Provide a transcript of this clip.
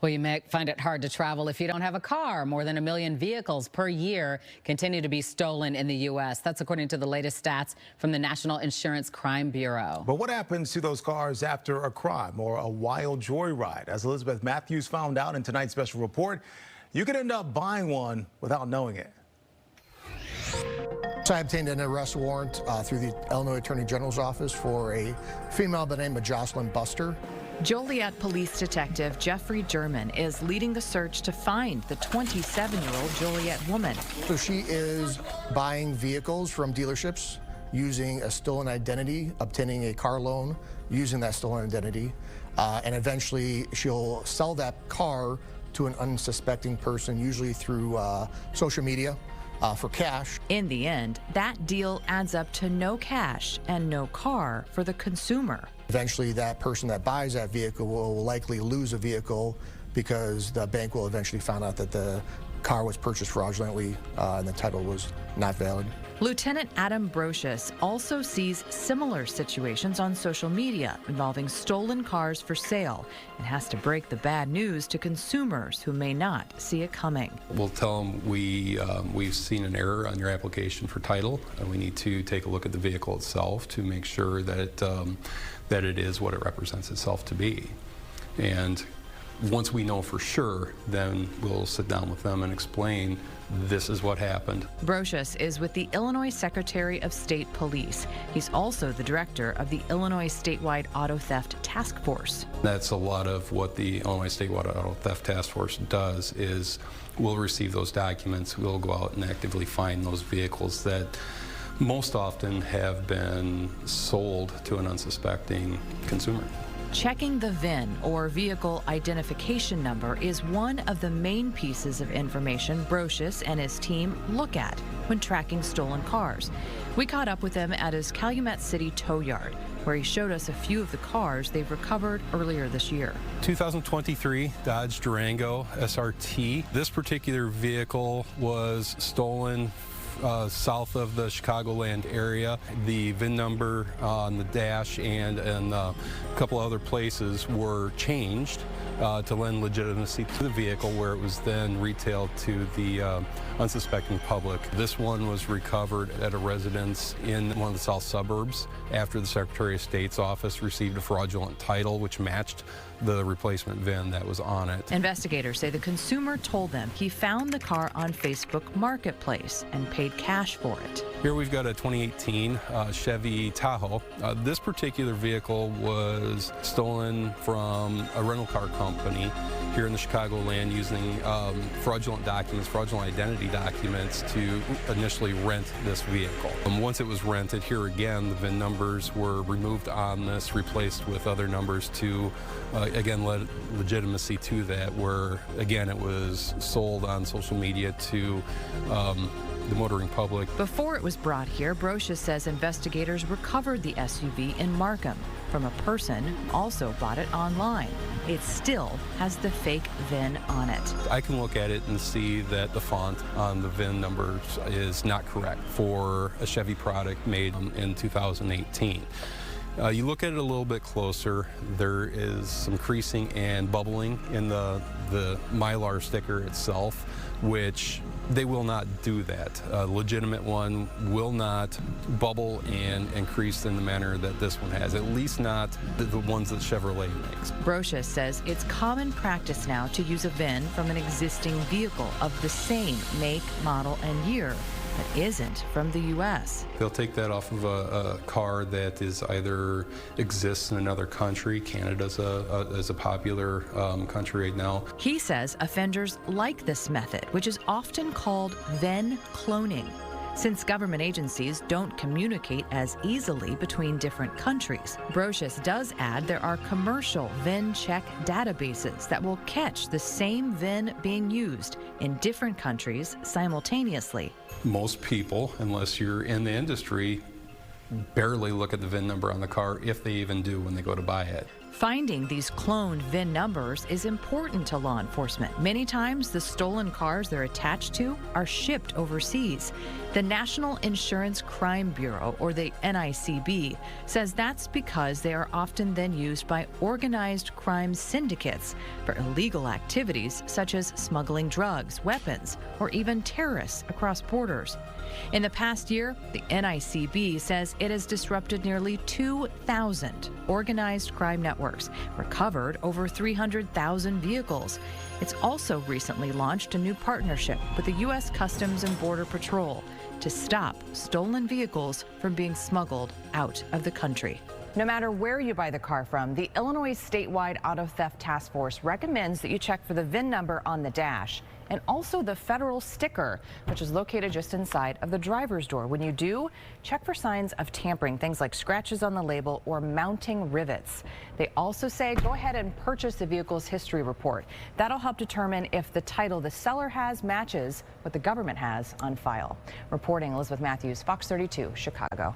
Well, you may find it hard to travel if you don't have a car. More than 1 million vehicles per year continue to be stolen in the U.S. That's according to the latest stats from the National Insurance Crime Bureau. But what happens to those cars after a crime or a wild joyride? As Elizabeth Matthews found out in tonight's special report, you could end up buying one without knowing it. So I obtained an arrest warrant through the Illinois Attorney General's office for a female by the name of Jocelyn Buster. Joliet Police Detective Jeffrey German is leading the search to find the 27-year-old Joliet woman. So she is buying vehicles from dealerships using a stolen identity, obtaining a car loan using that stolen identity, and eventually she'll sell that car to an unsuspecting person, usually through social media, for cash. In the end, that deal adds up to no cash and no car for the consumer. Eventually, that person that buys that vehicle will likely lose a vehicle because the bank will eventually find out that the car was purchased fraudulently and the title was not valid. Lieutenant Adam Brocious also sees similar situations on social media involving stolen cars for sale and has to break the bad news to consumers who may not see it coming. We'll tell them we've seen an error on your application for title, and we need to take a look at the vehicle itself to make sure that that it is what it represents itself to be. And once we know for sure, then we'll sit down with them and explain this is what happened. Brocious is with the Illinois Secretary of State Police. He's also the director of the Illinois Statewide Auto Theft Task Force. That's a lot of what the Illinois Statewide Auto Theft Task Force does is we'll receive those documents, we'll go out and actively find those vehicles that most often have been sold to an unsuspecting consumer. Checking the VIN, or vehicle identification number, is one of the main pieces of information Brocious and his team look at when tracking stolen cars. We caught up with him at his Calumet City tow yard, where he showed us a few of the cars they've recovered earlier this year. 2023 Dodge Durango SRT. This particular vehicle was stolen south of the Chicagoland area. The VIN number on the dash and a couple other places were changed to lend legitimacy to the vehicle, where it was then retailed to the unsuspecting public. This one was recovered at a residence in one of the south suburbs after the Secretary of State's office received a fraudulent title which matched the replacement VIN that was on it. Investigators say the consumer told them he found the car on Facebook Marketplace and paid cash for it. Here we've got a 2018 Chevy Tahoe. This particular vehicle was stolen from a rental car company here in the Chicagoland using fraudulent documents, fraudulent identity documents to initially rent this vehicle. Once it was rented, here again, the VIN numbers were removed on this, replaced with other numbers to, again, lend legitimacy to that, where, again, it was sold on social media to the motoring public. Before it was brought here, Brocious says investigators recovered the SUV in Markham from a person who also bought it online. It still has the fake VIN on it. I can look at it and see that the font on the VIN numbers is not correct for a Chevy product made in 2018. You look at it a little bit closer, there is some creasing and bubbling in the Mylar sticker itself, which they will not do that. A legitimate one will not bubble and crease in the manner that this one has, at least not the ones that Chevrolet makes. Brocious says it's common practice now to use a VIN from an existing vehicle of the same make, model, and year that isn't from the U.S. They'll take that off of a car that is either exists in another country. Canada's a popular country right now. He says offenders like this method, which is often called VIN cloning, since government agencies don't communicate as easily between different countries. Brocious does add there are commercial VIN check databases that will catch the same VIN being used in different countries simultaneously. Most people, unless you're in the industry, barely look at the VIN number on the car, if they even do when they go to buy it. Finding these cloned VIN numbers is important to law enforcement. Many times, the stolen cars they're attached to are shipped overseas. The National Insurance Crime Bureau, or the NICB, says that's because they are often then used by organized crime syndicates for illegal activities such as smuggling drugs, weapons, or even terrorists across borders. In the past year, the NICB says it has disrupted nearly 2,000 organized crime networks, recovered over 300,000 vehicles. It's also recently launched a new partnership with the U.S. Customs and Border Patrol to stop stolen vehicles from being smuggled out of the country. No matter where you buy the car from, the Illinois Statewide Auto Theft Task Force recommends that you check for the VIN number on the dash and also the federal sticker, which is located just inside of the driver's door. When you do, check for signs of tampering, things like scratches on the label or mounting rivets. They also say go ahead and purchase the vehicle's history report. That'll help determine if the title the seller has matches what the government has on file. Reporting, Elizabeth Matthews, Fox 32, Chicago.